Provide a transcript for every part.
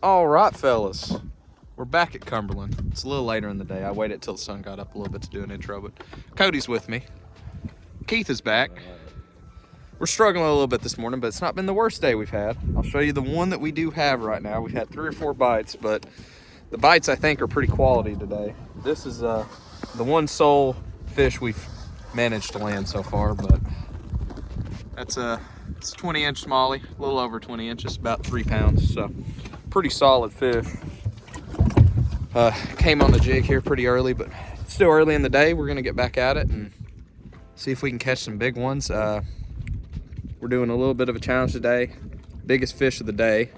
All right, fellas, we're back at Cumberland. It's a little later in the day. I waited till the sun got up a little bit to do an intro, but Cody's with me. Keith is back. We're struggling a little bit this morning, but it's not been the worst day we've had. I'll show you the one that we do have right now. We've had 3 or 4 bites, but the bites I think are pretty quality today. This is the one sole fish we've managed to land so far, but it's a 20-inch smallie, a little over 20 inches, about 3 pounds, so pretty solid fish. Came on the jig here pretty early, but it's still early in the day. We're gonna get back at it and see if we can catch some big ones. We're doing a little bit of a challenge today. Biggest fish of the day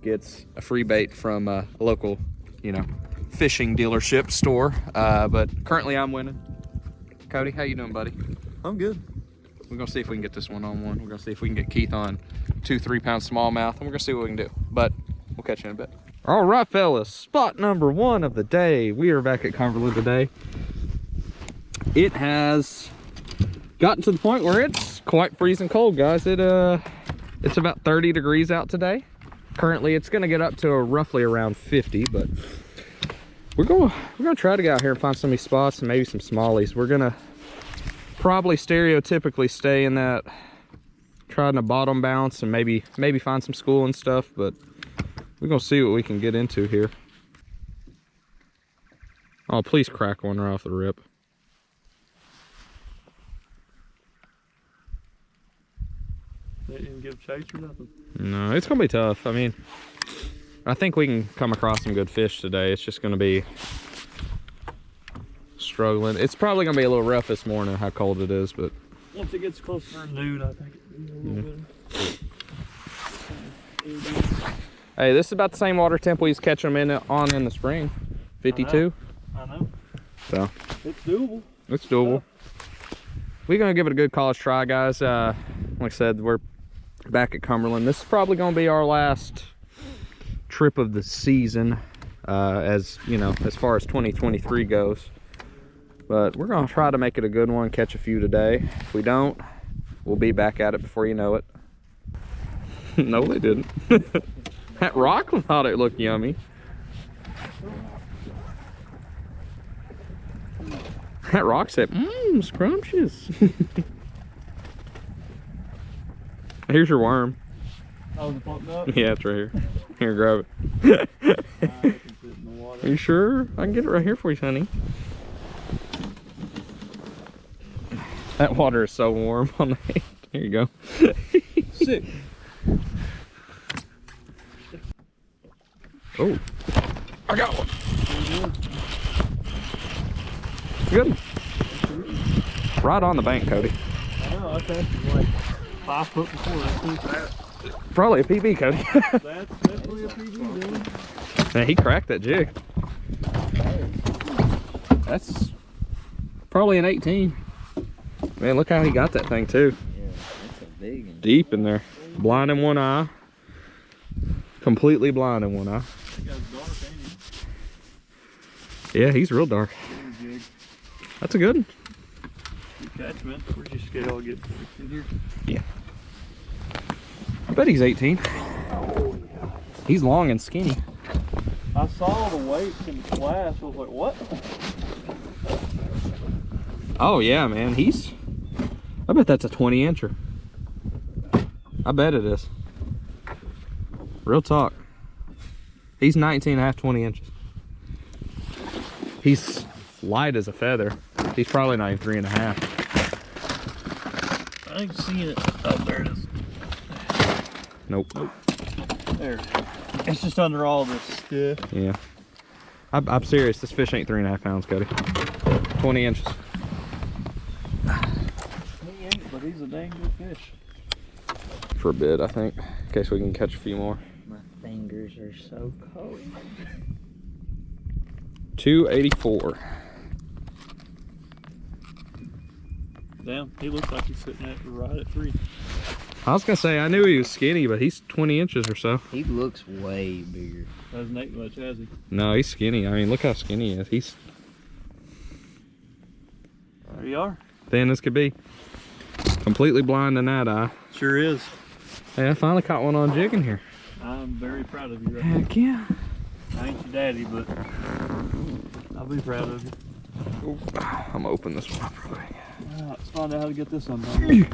gets a free bait from a local, fishing dealership store. But currently I'm winning. Cody, how you doing, buddy? I'm good. We're gonna see if we can get this one on one. We're gonna see if we can get Keith on 2-3 pound smallmouth, and we're gonna see what we can do. But we'll catch you in a bit. All right, fellas, spot number 1 of the day. We are back at Cumberland today. It has gotten to the point where it's quite freezing cold, guys. It's about 30 degrees out today. Currently, it's gonna get up to roughly around 50, but we're gonna try to get out here and find some of these spots and maybe some smallies. We're gonna probably stereotypically stay in that, trying to bottom bounce and maybe find some school and stuff, but we're gonna see what we can get into here. Oh, please crack one right off the rip. They didn't give chase or nothing. No, it's gonna be tough. I mean, I think we can come across some good fish today. It's just gonna be struggling. It's probably gonna be a little rough this morning, how cold it is, but once it gets closer to noon, I think it'll be a little better. Hey, this is about the same water temp we used to catch them in the spring. 52. I know. So It's doable. it's doable. We're gonna give it a good college try, guys. Like I said, we're back at Cumberland. This is probably gonna be our last trip of the season, as far as 2023 goes. But we're gonna try to make it a good one, catch a few today. If we don't, we'll be back at it before you know it. No, they didn't. That rock thought it looked yummy. That rock said, scrumptious. Here's your worm. Oh, the pumped up? Yeah, it's right here. Here, grab it. I can put it in the water. Are you sure? I can get it right here for you, honey. That water is so warm on the hand. Here you go. Sick. Oh, I got one. Good. Right on the bank, Cody. I know, I think it's like 5 foot before that. Probably a PB, Cody. That's definitely a PB, dude. Man, he cracked that jig. That's probably an 18. Man, look how he got that thing too. Yeah, that's a big one. Deep in there. Blind in one eye. Completely blind in one eye. That guy's dark, ain't Yeah, he's real dark. he? Jig. That's a good one. Good catch, man. Where'd you scale get in here? Yeah. I bet he's 18. He's long and skinny. I saw the weights in the flash. I was like, what? Oh yeah, man. I bet that's a 20-incher. I bet it is. Real talk. He's 19 and a half, 20 inches. He's light as a feather. He's probably not even 3.5. I ain't seeing it. Oh, there it is. Nope. There it is. It's just under all this stuff. Yeah. I'm serious. This fish ain't 3.5 pounds, Cody. 20 inches. He ain't, but he's a dang good fish. For a bit, I think. In case we can catch a few more. My fingers are so cold. 284. Damn, he looks like he's sitting at right at 3. I was gonna say, I knew he was skinny, but he's 20 inches or so. He looks way bigger. Hasn't ate much, has he? No, he's skinny. I mean, look how skinny he is. He's There you are. thin as could be. Completely blind in that eye. Sure is. Hey, I finally caught one on jig in here. I'm very proud of you right now. Heck yeah. I ain't your daddy, but I'll be proud of you. Ooh, I'm gonna open this one up real quick. All right, let's find out how to get this undone.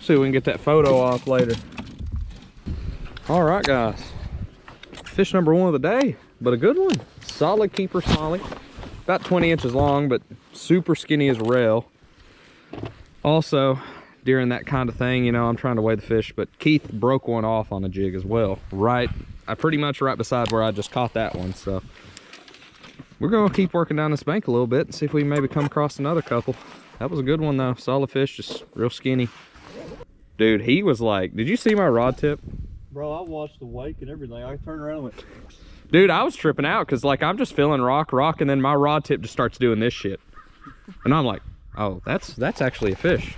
See if we can get that photo off later. All right, guys. Fish number 1 of the day, but a good one. Solid keeper smallie. About 20 inches long, but super skinny as a rail. Also, during that kind of thing, you know, I'm trying to weigh the fish, but Keith broke one off on a jig as well. Pretty much right beside where I just caught that one. So we're gonna keep working down this bank a little bit and see if we maybe come across another couple. That was a good one though. Solid fish, just real skinny. Dude, he was like, did you see my rod tip? Bro, I watched the wake and everything. I turned around and went. Dude, I was tripping out because like I'm just feeling rock, and then my rod tip just starts doing this shit. And I'm like, oh, that's actually a fish.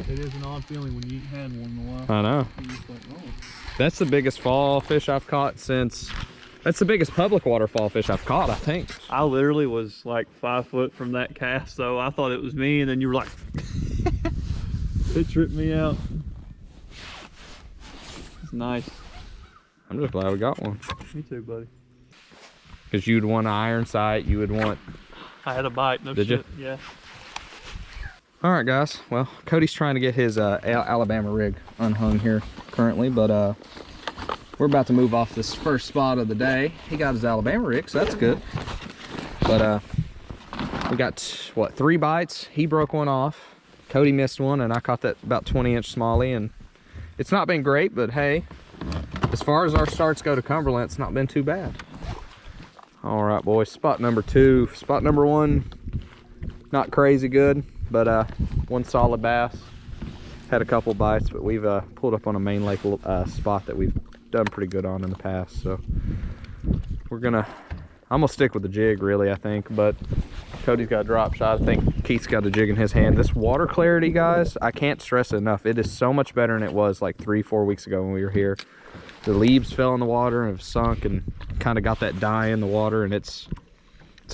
It is an odd feeling when you ain't had one in a while. I know. You're just like, oh. That's the biggest fall fish I've caught since, that's the biggest public water fall fish I've caught, I think. I literally was like 5 foot from that cast, so I thought it was me, and then you were like, it tripped me out. It's nice. I'm just glad we got one. Me too, buddy. Because you'd want an iron sight, you would want... I had a bite, no Did shit. you? Yeah. All right, guys. Well, Cody's trying to get his Alabama rig unhung here currently, but we're about to move off this first spot of the day. He got his Alabama rig, so that's good. But we got, what, 3 bites. He broke one off. Cody missed one, and I caught that about 20-inch smallie, and it's not been great, but hey, as far as our starts go to Cumberland, it's not been too bad. All right, boys, spot number 2. Spot number 1, not crazy good, but one solid bass. Had a couple bites, but we've pulled up on a main lake spot that we've done pretty good on in the past, so I'm gonna stick with the jig really, I think, but Cody's got a drop shot. I think Keith's got a jig in his hand. This water clarity, guys, I can't stress it enough. It is so much better than it was like 3-4 weeks ago when we were here. The leaves fell in the water and have sunk and kind of got that dye in the water, and it's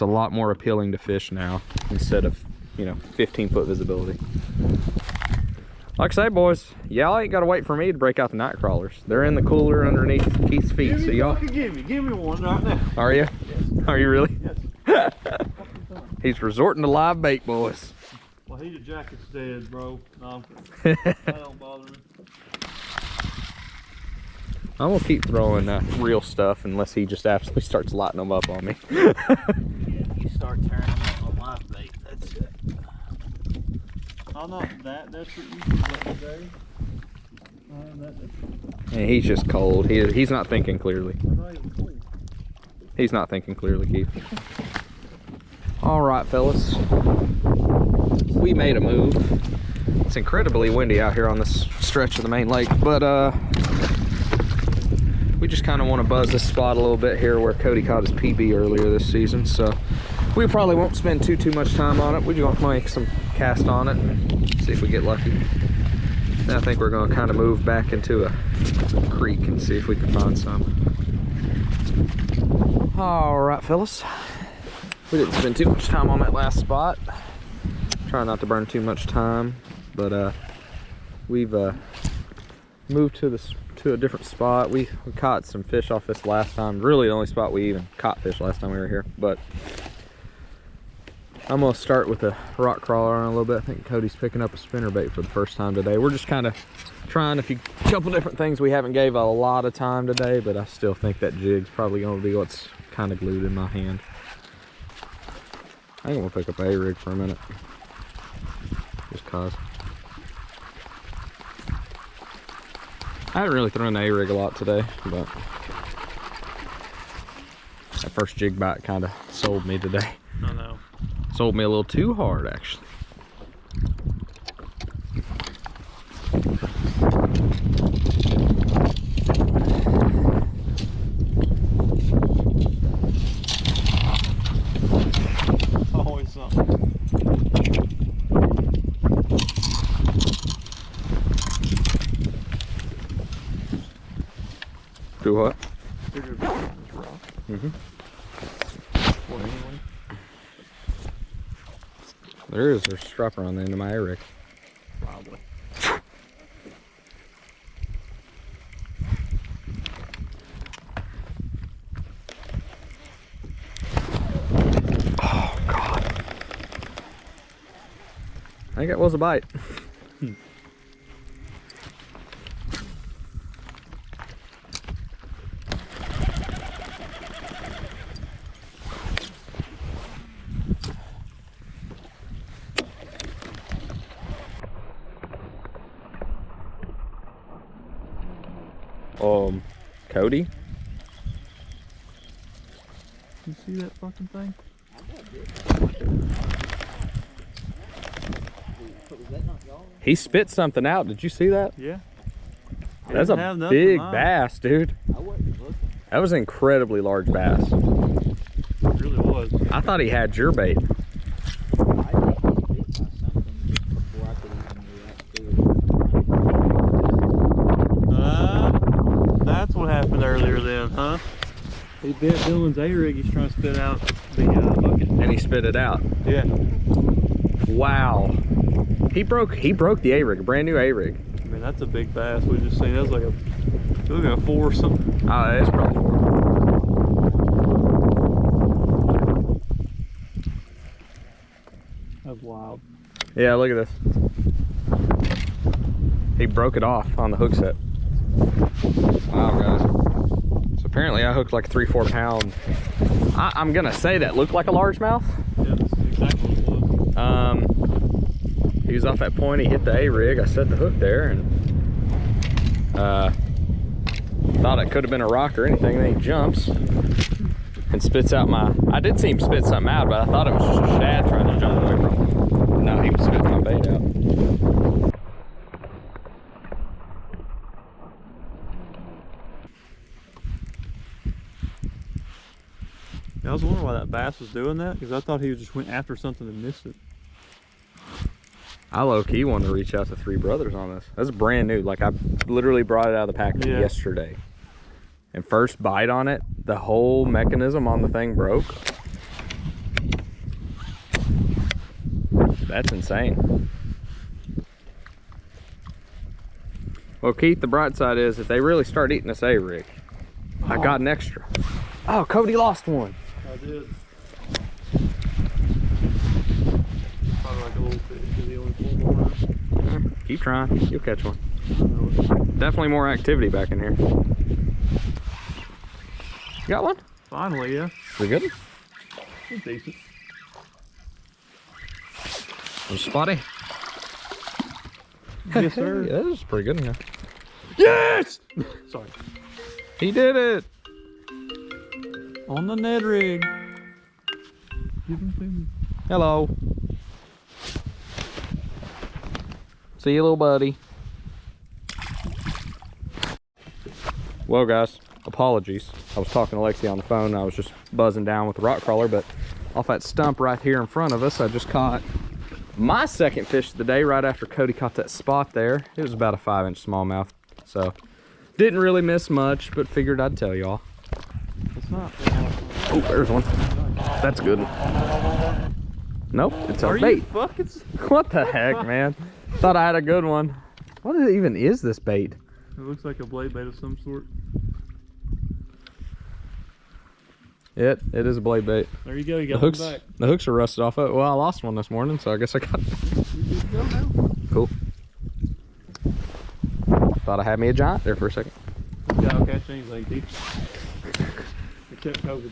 a lot more appealing to fish now instead of, you know, 15-foot visibility. Like I say, boys, y'all ain't gotta wait for me to break out the night crawlers. They're in the cooler underneath Keith's feet. So y'all Give me one right now. Are you? Yes. Are you really? Yes. He's resorting to live bait, boys. Well, he's a jacket's dead, bro. No, that don't bother me. I'm gonna keep throwing real stuff unless he just absolutely starts lighting them up on me. Yeah, if you start turning up on live bait, that's it. I'm not that desperate usually today. I'm that desperate. And he's just cold. He's not thinking clearly. I'm not even cold. He's not thinking clearly, Keith. All right, fellas. We made a move. It's incredibly windy out here on this stretch of the main lake, but we just kind of want to buzz this spot a little bit here where Cody caught his PB earlier this season, so we probably won't spend too much time on it. We're just gonna make some cast on it and see if we get lucky. Then I think we're gonna kind of move back into a creek and see if we can find some. All right, fellas. We didn't spend too much time on that last spot. Trying not to burn too much time, but we've moved to a different spot. We caught some fish off this last time. Really the only spot we even caught fish last time we were here, but I'm gonna start with a rock crawler on a little bit. I think Cody's picking up a spinnerbait for the first time today. We're just kind of trying a couple different things. We haven't gave a lot of time today, but I still think that jig's probably gonna be what's kind of glued in my hand. I think I'm gonna pick up a rig for a minute, just cause. I haven't really thrown the A-rig a lot today, but that first jig bite kind of sold me today. I know. Sold me a little too hard, actually. Always something. Do what? Mm-hmm. There's a strapper on the end of my A-rig. Probably. think that was a bite. Cody? You see that fucking thing? He spit something out. Did you see that? Yeah. That's a big bass, dude. That was an incredibly large bass. It really was. I thought he had your bait. That's what happened earlier then, huh? He bit Dylan's A-rig. He's trying to spit out the bucket. And he spit it out. Yeah. Wow. He broke the A-rig, a brand new A-rig. I mean, that's a big bass. We just seen that was like a, look at a 4 or something. Oh, it's probably 4. That's wild. Yeah, look at this. He broke it off on the hook set. Wow, guys. So apparently I hooked like a 3-4 pound. I'm gonna say that looked like a largemouth. Yeah, that's exactly what it was. He was off that point, he hit the A-rig, I set the hook there, and thought it could have been a rock or anything. Then he jumps and spits out I did see him spit something out, but I thought it was just a shad trying to jump away from him. No, he was spitting my bait out. I was wondering why that bass was doing that, because I thought he just went after something and missed it. I low-key wanted to reach out to Three Brothers on this. That's brand new. Like, I literally brought it out of the package yesterday. And first bite on it, the whole mechanism on the thing broke. That's insane. Well, Keith, the bright side is if they really start eating this A-rig, I got an extra. Oh, Cody lost one. I did. Probably like a little fish because he only pulled one out. Keep trying. You'll catch one. Definitely more activity back in here. You got one? Finally, yeah. Is it good? It's decent. Was it spotty? Yes, sir. Yeah, this is pretty good in here. Yes! Sorry. He did it! On the Ned rig. Give him to me. Hello. See you, little buddy. Well, guys, apologies. I was talking to Lexi on the phone. I was just buzzing down with the rock crawler, but off that stump right here in front of us, I just caught my second fish of the day right after Cody caught that spot there. It was about a 5-inch smallmouth. So, didn't really miss much, but figured I'd tell y'all. It's not. Oh, there's one. That's a good one. Nope, it's our bait. What the heck, man? Thought I had a good one. What even is this bait? It looks like a blade bait of some sort. It is a blade bait. There you go, you got one back. The hooks are rusted off. Well, I lost one this morning, so I guess I got Cool. Thought I had me a giant there for a second. Yeah, I'll catch anything, Keith. Except COVID.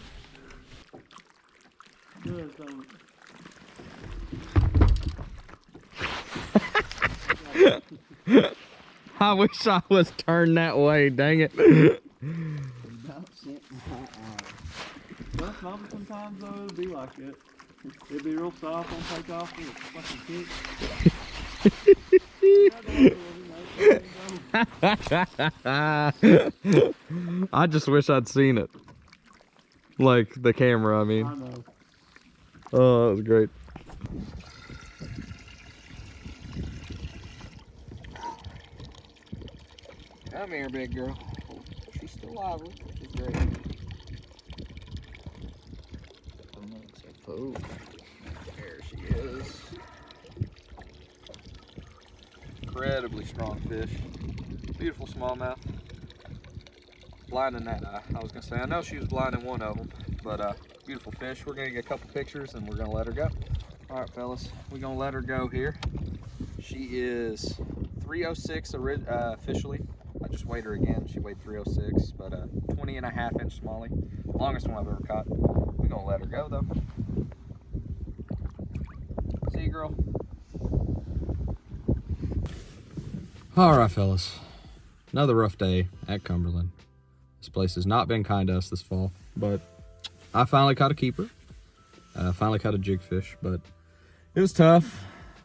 I wish I was turned that way, dang it. Well, sometimes though it'll be like that. It'll be real soft on takeoff with a fucking kick. I just wish I'd seen it. Like the camera, I mean. I know. Oh, that was great. Come here, big girl. She's still lively, which is great. Oh, there she is. Incredibly strong fish. Beautiful smallmouth. Blind in that eye, I was gonna say. I know she was blind in one of them, but beautiful fish. We're gonna get a couple pictures and we're gonna let her go. All right, fellas, we're gonna let her go here. She is 306 officially. I just weighed her again. She weighed 306, but 20.5-inch smallie. Longest one I've ever caught. We're gonna let her go though. See you, girl. All right, fellas. Another rough day at Cumberland. This place has not been kind to us this fall, but I finally caught a keeper. Finally caught a jigfish, but it was tough.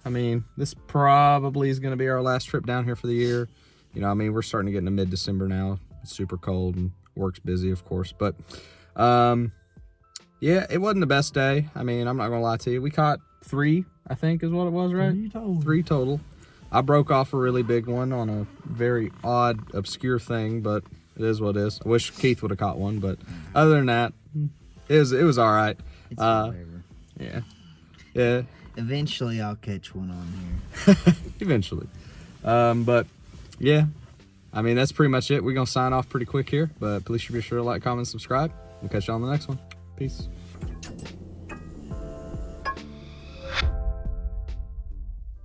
I mean, this probably is going to be our last trip down here for the year. You know, I mean, we're starting to get into mid-December now. It's super cold and work's busy, of course. But, yeah, it wasn't the best day. I mean, I'm not going to lie to you. We caught 3, I think is what it was, right? 3 total. I broke off a really big one on a very odd, obscure thing, but it is what it is. I wish Keith would have caught one, but other than that, it was all right. It's whatever. Yeah. Yeah. Eventually, I'll catch one on here. Eventually. But, yeah. I mean, that's pretty much it. We're going to sign off pretty quick here, but please be sure to like, comment, subscribe. We'll catch you on the next one. Peace.